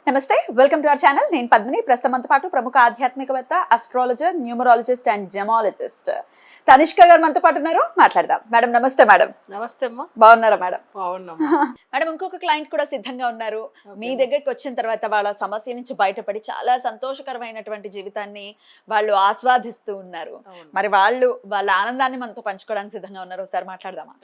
నమస్తే, welcome to our channel. నేను పద్మిని. ప్రస్తుతంతో పాటు ప్రముఖ ఆధ్యాత్మికవేత్త, astrologer, numerologist and gemmologist Tanishq గారు మనతో పాటు ఉన్నారు. మాట్లాడదాం. మేడం నమస్తే. మేడం నమస్తే అమ్మా. బాగున్నారా మేడం? బాగున్నామా. మేడం ఇంకొక క్లయింట్ కూడా సిద్ధంగా ఉన్నారు. మీ దగ్గరికి వచ్చిన తర్వాత వాళ్ళ సమస్య నుంచి బయటపడి చాలా సంతోషకరమైనటువంటి జీవితాన్ని వాళ్ళు ఆస్వాదిస్తూ ఉన్నారు. మరి వాళ్ళ ఆనందాన్ని మనతో పంచుకోవడానికి సిద్ధంగా ఉన్నారు. ఒకసారి మాట్లాడదామా?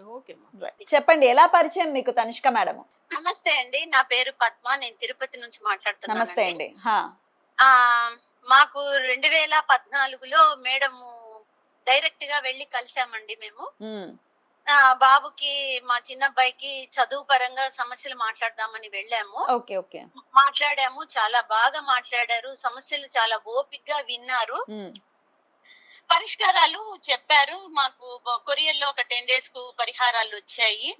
చెప్పండి, ఎలా పరిచయం మీకు తనిష్క మేడం? నమస్తే అండి, నా పేరు పద్మ. నేను తిరుపతి నుంచి మాట్లాడుతున్నాను. నమస్తే అండి. మాకు 2014లో మేడం డైరెక్ట్ గా వెళ్ళి కలిసామండి మేము. బాబుకి, మా చిన్న అబ్బాయికి చదువు పరంగా సమస్యలు మాట్లాడదామని వెళ్ళాము. మాట్లాడాము, చాలా బాగా మాట్లాడారు. సమస్యలు చాలా ఓపికగా విన్నారు, పరిష్కారాలు చెప్పారు. మాకు కొరియర్ లో ఒక 10 days కు పరిహారాలు వచ్చాయి.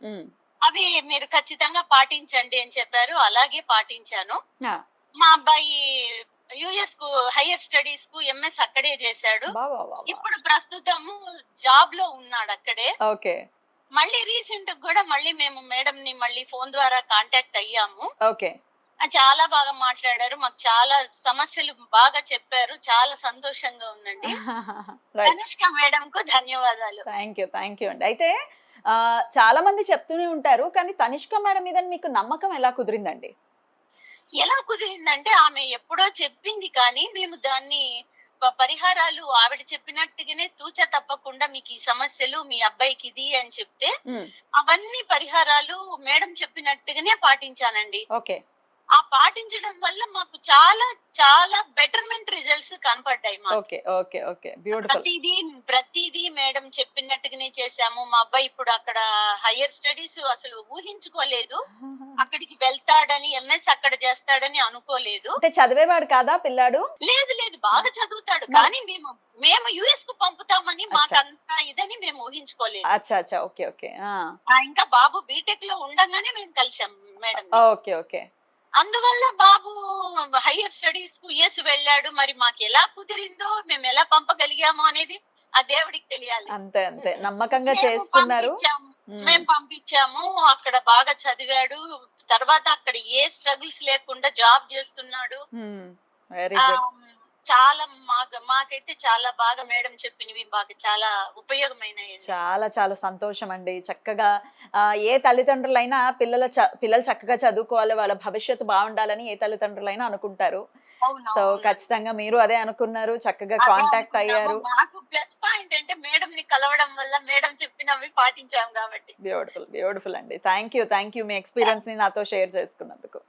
అవి మీరు ఖచ్చితంగా పాటించండి అని చెప్పారు. అలాగే పాటించాను. మా అబ్బాయి యుఎస్ కు హైయర్ స్టడీస్ కు ఎంఎస్ అక్కడే చేశాడు. ఇప్పుడు ప్రస్తుతము జాబ్ లో ఉన్నాడు అక్కడే. మళ్ళీ రీసెంట్ కూడా మేము మేడం ని మళ్ళీ ఫోన్ ద్వారా కాంటాక్ట్ అయ్యాము. చాలా బాగా మాట్లాడారు, మాకు చాలా సమస్యలు బాగా చెప్పారు. చాలా సంతోషంగా ఉందండి. తనుష్క మేడం కు ధన్యవాదాలు. థ్యాంక్ యూ అండి. అయితే చాలా మంది చెప్తూనే ఉంటారు, కానీ తనిష్క మేడం మీద మీకు నమ్మకం ఎలా కుదిరిందండి? ఎలా కుదిరిందంటే, ఆమె ఎప్పుడో చెప్పింది, కానీ మేము దాన్ని పరిహారాలు ఆవిడ చెప్పినట్టుగానే తూచా తప్పకుండా మీకు ఈ సమస్యలు, మీ అబ్బాయికి ఇది అని చెప్తే అవన్నీ పరిహారాలు మేడం చెప్పినట్టుగానే పాటించానండి. ఆ పాటించడం వల్ల మాకు చాలా చాలా బెటర్మెంట్ రిజల్ట్స్ కనపడ్డాయి. ప్రతిదీ మేడం చెప్పినట్టుగానే చేశాము. మా అబ్బాయి ఇప్పుడు అక్కడ హైయర్ స్టడీస్ అసలు ఊహించుకోలేదు. అక్కడికి వెళ్తాడని, ఎంఎస్ అక్కడ చేస్తాడని అనుకోలేదు. చదివేవాడు కాదా పిల్లాడు? లేదు, బాగా చదువుతాడు. కానీ మేము యుఎస్ కు పంపుతామని మాకంతా ఇదని మేము ఊహించుకోలేదు. ఇంకా బాబు బీటెక్ లో ఉండగానే మేము కలిసాం మేడం. అందువల్ల బాబు హైయర్ స్టడీస్ కు యుఎస్ వెళ్ళాడు. మరి మాకు ఎలా కుదిరిందో, మేము ఎలా పంపగలిగామో అనేది ఆ దేవుడికి తెలియాలి. అంతే నమ్మకంగా చేసుకున్నారు. మేము పంపించాము. అక్కడ బాగా చదివాడు. తర్వాత అక్కడ ఏ స్ట్రగుల్స్ లేకుండా జాబ్ చేస్తున్నాడు. చాలా మాకైతే చాలా బాగా మేడం చెప్పినవి బాగా చాలా ఉపయోగమైనవి. చాలా సంతోషం అండి. చక్కగా ఏ తల్లిదండ్రులైనా పిల్లలు చక్కగా చదువుకోవాలి, వాళ్ళ భవిష్యత్తు బాగుండాలని ఏ తల్లిదండ్రులైనా అనుకుంటారు. సో ఖచ్చితంగా మీరు అదే అనుకున్నారు, చక్కగా కాంటాక్ట్ అయ్యారు. నాకు ప్లస్ పాయింట్ అంటే మేడం ని కలవడం వల్ల మేడం చెప్పినవి పాటించాం కాబట్టి. బ్యూటిఫుల్ అండి. థ్యాంక్ యూ మీ ఎక్స్పీరియన్స్ ని నాతో షేర్ చేసుకున్నందుకు.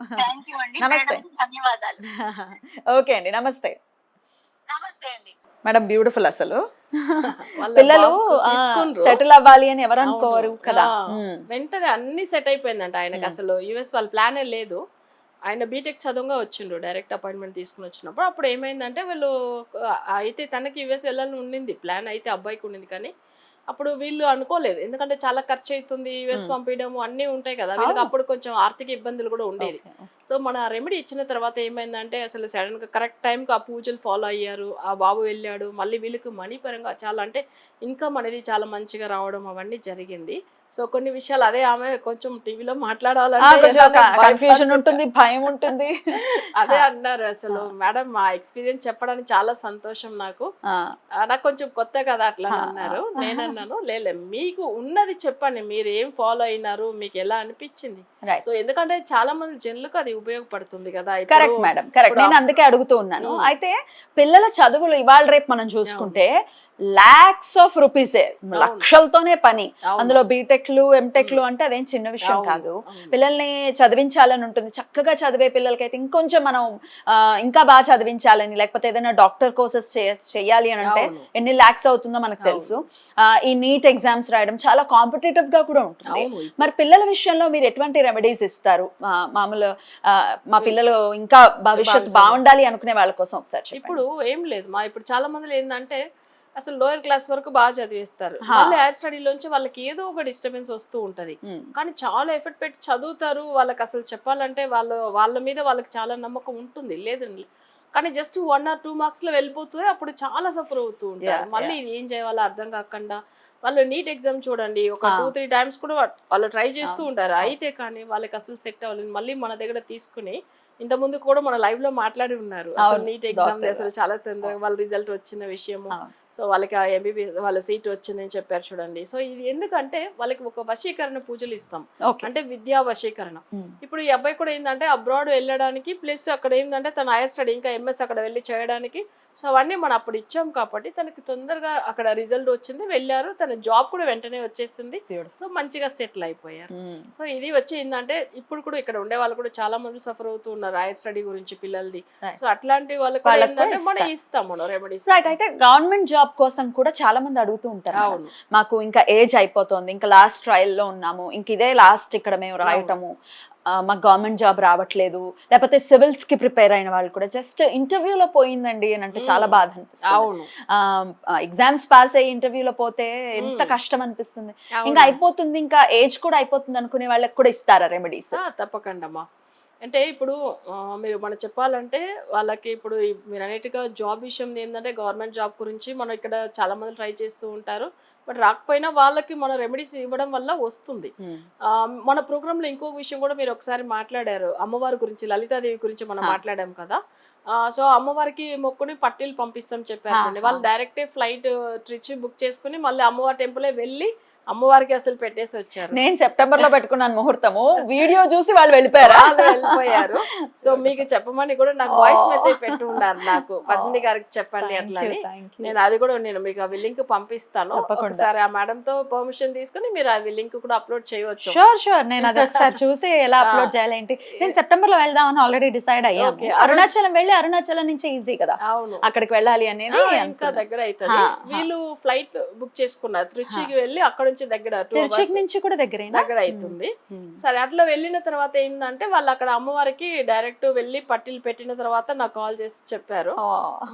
నమస్తే, ధన్యవాదాలు. ఓకే అండి, నమస్తే. నమస్తే అండి మేడం. బ్యూటిఫుల్. అసలు పిల్లలు సెటిల్ అవ్వాలి అని ఎవరు అనుకోరు కదా. వెంటనే అన్ని సెట్ అయిపోయిందంట ఆయనకి. అసలు యుఎస్ వాళ్ళ ప్లానే లేదు. ఆయన బీటెక్ చదువుగా వచ్చిండు, డైరెక్ట్ అపాయింట్మెంట్ తీసుకుని వచ్చినప్పుడు. అప్పుడు ఏమైందంటే వీళ్ళు అయితే తనకి యుఎస్ వెళ్ళాలని ఉండింది, ప్లాన్ అయితే అబ్బాయికి ఉండింది. కానీ అప్పుడు వీళ్ళు అనుకోలేదు, ఎందుకంటే చాలా ఖర్చు అవుతుంది, యుఎస్ పంపించడం అన్నీ ఉంటాయి కదా. వీళ్ళకి అప్పుడు కొంచెం ఆర్థిక ఇబ్బందులు కూడా ఉండేది. సో మన రెమెడీ ఇచ్చిన తర్వాత ఏమైందంటే, అసలు సడన్ గా కరెక్ట్ టైంకి ఆ పూజలు ఫాలో అయ్యారు. ఆ బాబు వెళ్ళాడు. మళ్ళీ వీళ్ళకి మనీ పరంగా చాలా, అంటే ఇన్కమ్ అనేది చాలా మంచిగా రావడం అవన్నీ జరిగింది. సో కొన్ని విషయాలు అదే ఆమె కొంచెం టీవీలో మాట్లాడాలంటే కన్ఫ్యూజన్ ఉంటుంది, భయం ఉంటుంది. అదే అన్నారు. అసలు మేడం మా ఎక్స్పీరియన్స్ చెప్పడానికి చాలా సంతోషం. నాకు కొంచెం కొత్త కదా అట్లా అన్నారు. నేనన్నాను, లేలే మీకు ఉన్నది చెప్పండి, మీరు ఏం ఫాలో అయినారు, మీకు ఎలా అనిపించింది. సో ఎందుకంటే చాలా మంది జనులకు అది ఉపయోగపడుతుంది కదా. Correct madam, correct. నేను అందుకే అడుగుతూ ఉన్నాను. అయితే పిల్లల చదువులు ఇవాళ రేపు మనం చూసుకుంటే లాక్స్ ఆఫ్ రూపీసే, లక్షలతోనే పని. అందులో బీటెక్లు, ఎంటెక్లు అంటే అదేం చిన్న విషయం కాదు. పిల్లల్ని చదివించాలని ఉంటుంది. చక్కగా చదివే పిల్లలకైతే ఇంకొంచెం మనం ఇంకా బాగా చదివించాలని, లేకపోతే ఏదైనా డాక్టర్ కోర్సెస్ చేయాలి అని అంటే ఎన్ని లాక్స్ అవుతుందో మనకు తెలుసు. ఈ నీట్ ఎగ్జామ్స్ రాయడం చాలా కాంపిటేటివ్ గా కూడా ఉంటుంది. మరి పిల్లల విషయంలో మీరు ఎటువంటి రెమెడీస్ ఇస్తారు? మామూలు మా పిల్లలు ఇంకా భవిష్యత్తు బాగుండాలి అనుకునే వాళ్ళ కోసం ఒకసారి. ఇప్పుడు ఏం లేదు ఇప్పుడు చాలా మంది ఏంటంటే అసలు లోయర్ క్లాస్ వరకు బాగా చదివేస్తారు. మళ్ళీ హైయర్ స్టడీలోంచి వాళ్ళకి ఏదో ఒక డిస్టర్బెన్స్ వస్తూ ఉంటది. కానీ చాలా ఎఫర్ట్ పెట్టి చదువుతారు. వాళ్ళకి అసలు చెప్పాలంటే వాళ్ళ మీద వాళ్ళకి చాలా నమ్మకం ఉంటుంది, లేదండి. కానీ జస్ట్ 1 or 2 మార్క్స్ లో వెళ్ళిపోతుంది. అప్పుడు చాలా సఫర్ అవుతూ ఉంటారు. మళ్ళీ ఇది ఏం చేయాలో అర్థం కాకుండా వాళ్ళు నీట్ ఎగ్జామ్ చూడండి, ఒక 2-3 టైమ్స్ కూడా వాళ్ళు ట్రై చేస్తూ ఉంటారు. అయితే కానీ వాళ్ళకి అసలు సెట్ అవ్వలేదు. మళ్ళీ మన దగ్గర తీసుకుని ఇంత ముందు కూడా మన లైవ్ లో మాట్లాడి ఉన్నారు అసలు అవును, నీట్ ఎగ్జామ్ doctor అసలు చాలా తొందరగా వాళ్ళ రిజల్ట్ వచ్చిన విషయము. అవును. సో వాళ్ళకి ఆ ఎంబీబీఎస్ వాళ్ళ సీట్ వచ్చిందని చెప్పారు చూడండి. సో ఇది ఎందుకంటే వాళ్ళకి ఒక వశీకరణ పూజలు ఇస్తాం, ఓకే. అంటే విద్యా వశీకరణ. ఇప్పుడు ఈ అబ్బాయి కూడా ఏంటంటే అబ్రాడ్ వెళ్ళడానికి ప్లస్ అక్కడ ఏంటంటే తన హైయర్ స్టడీ ఇంకా ఎంఎస్ అక్కడ వెళ్ళి చేయడానికి. సో అవన్నీ మనం అప్పుడు ఇచ్చాం కాబట్టి తనకి తొందరగా అక్కడ రిజల్ట్ వచ్చింది, వెళ్ళారు, తన జాబ్ కూడా వెంటనే వచ్చేసింది. సో మంచిగా సెటిల్ అయిపోయారు. సో ఇది వచ్చి ఏంటంటే ఇప్పుడు కూడా ఇక్కడ ఉండే వాళ్ళు కూడా చాలా మంది సఫర్ అవుతూ ఉన్నారు హైయర్ స్టడీ గురించి పిల్లలది. సో అట్లాంటి వాళ్ళకి కూడా ఏంటంటే మనం ఇస్తాం మనం రెమెడీస్. రైట్. అయితే గవర్నమెంట్ జాబ్ కోసం కూడా చాలా మంది అడుగుతూ ఉంటారు, అవును. మాకు ఇంకా ఏజ్ అయిపోతుంది, ఇంకా లాస్ట్ ట్రయల్ లో ఉన్నాము, ఇంక ఇదే లాస్ట్ ఇక్కడ మేము రాయటము, మాకు గవర్నమెంట్ జాబ్ రావట్లేదు, లేకపోతే సివిల్స్ కి ప్రిపేర్ అయిన వాళ్ళు కూడా జస్ట్ ఇంటర్వ్యూలో పోయిందండి అని అంటే చాలా బాధ అనిపిస్తుంది. అవును. ఎగ్జామ్స్ పాస్ అయ్యి ఇంటర్వ్యూలో పోతే ఎంత కష్టం అనిపిస్తుంది. ఇంకా అయిపోతుంది, ఇంకా ఏజ్ కూడా అయిపోతుంది అనుకునే వాళ్ళకి కూడా ఇస్తారా రెమెడీస్? తప్పకుండా అమ్మా. అంటే ఇప్పుడు మీరు మనం చెప్పాలంటే వాళ్ళకి ఇప్పుడు మీరు అనేట్టుగా జాబ్ విషయం ఏంటంటే గవర్నమెంట్ జాబ్ గురించి మనం ఇక్కడ చాలా మంది ట్రై చేస్తూ ఉంటారు. బట్ రాకపోయినా వాళ్ళకి మన రెమెడీస్ ఇవ్వడం వల్ల వస్తుంది. మన ప్రోగ్రాంలో ఇంకొక విషయం కూడా మీరు ఒకసారి మాట్లాడారు, అమ్మవారి గురించి, లలితాదేవి గురించి మనం మాట్లాడాం కదా. సో అమ్మవారికి మొక్కుని పట్టీలు పంపిస్తాం చెప్పారు. వాళ్ళు డైరెక్టే ఫ్లైట్ ట్రిచ్ బుక్ చేసుకుని మళ్ళీ అమ్మవారి టెంపులే వెళ్ళి అమ్మవారికి అసలు పెట్టేసి వచ్చారు. నేను సెప్టెంబర్ లో పెట్టుకున్నాను ముహూర్తము, వీడియో చూసి వాళ్ళు వెళ్ళిపోయారు. సో మీకు చెప్పమని కూడా నాకు వాయిస్ మెసేజ్ పెట్టి ఉన్నారు, నాకు పద్మిని గారికి చెప్పండి అట్లా అని. నేను అది కూడా నేను మీకు ఆ లింక్ పంపిస్తాను. ఒకసారి ఆ మేడం తో పర్మిషన్ తీసుకుని మీరు ఆ లింక్ కూడా అప్లోడ్ చేయవచ్చు. షూర్ నేను అది ఒకసారి చూసి ఎలా అప్లోడ్ చేయాలేంటి. నేను సెప్టెంబర్ లో వెళ్దామని ఆల్రెడీ డిసైడ్ అయ్యాను. అరుణాచలం వెళ్ళి అరుణాచలం నుంచి ఈజీ కదా, అవును, అక్కడికి వెళ్ళాలి అనేది ఇంకా దగ్గర అవుతుంది. వీళ్ళు ఫ్లైట్ బుక్ చేసుకున్నారు, త్రిచికి వెళ్ళి అక్కడ దగ్గర నుంచి కూడా దగ్గర అవుతుంది. సరే అట్లా వెళ్ళిన తర్వాత ఏంటంటే వాళ్ళు అక్కడ అమ్మవారికి డైరెక్ట్ వెళ్ళి పట్టీలు పెట్టిన తర్వాత నాకు కాల్ చేసి చెప్పారు,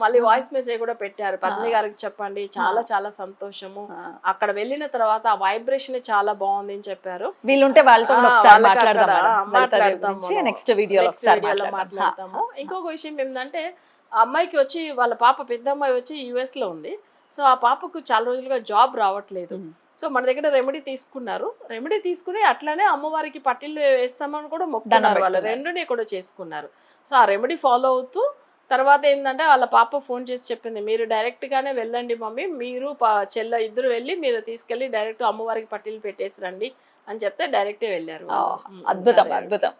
మళ్ళీ వాయిస్ మెసేజ్ కూడా పెట్టారు, పద్మిని గారికి చెప్పండి, చాలా చాలా సంతోషము, అక్కడ వెళ్ళిన తర్వాత ఆ వైబ్రేషన్ చాలా బాగుంది అని చెప్పారు. వీళ్ళుంటే వాళ్ళతో మాట్లాడతాము, నెక్స్ట్ వీడియోలో మాట్లాడతాము. ఇంకొక విషయం ఏంటంటే ఆ అమ్మాయికి వచ్చి వాళ్ళ పాప పెద్ద అమ్మాయి వచ్చి యుఎస్ లో ఉంది. సో ఆ పాపకు చాలా రోజులుగా జాబ్ రావట్లేదు. సో మన దగ్గర రెమెడీ తీసుకున్నారు, రెమెడీ తీసుకుని అట్లానే అమ్మవారికి పట్టిల్లు వేస్తామని కూడా మొక్కుతున్నారు, వాళ్ళు రెండుని కూడా చేసుకున్నారు. సో ఆ రెమెడీ ఫాలో అవుతూ తర్వాత ఏంటంటే వాళ్ళ పాప ఫోన్ చేసి చెప్పింది, మీరు డైరెక్ట్ గానే వెళ్ళండి మమ్మీ, మీరు చెల్ల ఇద్దరు వెళ్ళి మీరు తీసుకెళ్ళి డైరెక్ట్ అమ్మవారికి పట్టిల్లు పెట్టేసి రండి అని చెప్తే డైరెక్టే వెళ్ళారు. అద్భుతం అద్భుతం.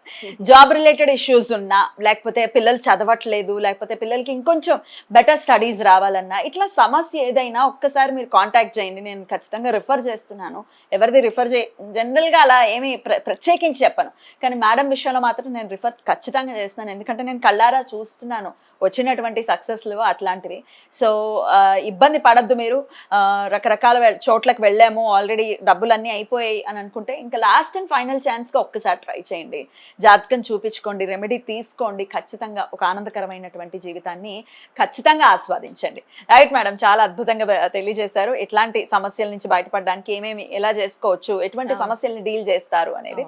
జాబ్ రిలేటెడ్ ఇష్యూస్ ఉన్నా, లేకపోతే పిల్లలు చదవట్లేదు, లేకపోతే పిల్లలకి ఇంకొంచెం బెటర్ స్టడీస్ రావాలన్నా, ఇట్లా సమస్య ఏదైనా ఒక్కసారి మీరు కాంటాక్ట్ చేయండి, నేను ఖచ్చితంగా రిఫర్ చేస్తున్నాను. ఎవరిది రిఫర్ జనరల్గా అలా ఏమి ప్రత్యేకించి చెప్పను, కానీ మేడం విషయంలో మాత్రం నేను రిఫర్ ఖచ్చితంగా చేస్తున్నాను, ఎందుకంటే నేను కళ్ళారా చూస్తున్నాను వచ్చినటువంటి సక్సెస్లు అట్లాంటివి. సో ఇబ్బంది పడద్దు మీరు. రకరకాల చోట్లకు వెళ్ళాము, ఆల్రెడీ డబ్బులన్నీ అయిపోయాయి అని అనుకుంటే ఇంకా లాస్ట్ అండ్ ఫైనల్ ఛాన్స్గా ఒక్కసారి ట్రై చేయండి, జాతకం చూపించుకోండి, రెమెడీ తీసుకోండి, ఖచ్చితంగా ఒక ఆనందకరమైనటువంటి జీవితాన్ని ఖచ్చితంగా ఆస్వాదించండి. రైట్ మేడం, చాలా అద్భుతంగా తెలియజేశారు, ఎట్లాంటి సమస్యల నుంచి బయటపడడానికి ఏమేమి ఎలా చేసుకోవచ్చు, ఎటువంటి సమస్యల్ని డీల్ చేస్తారు అనేది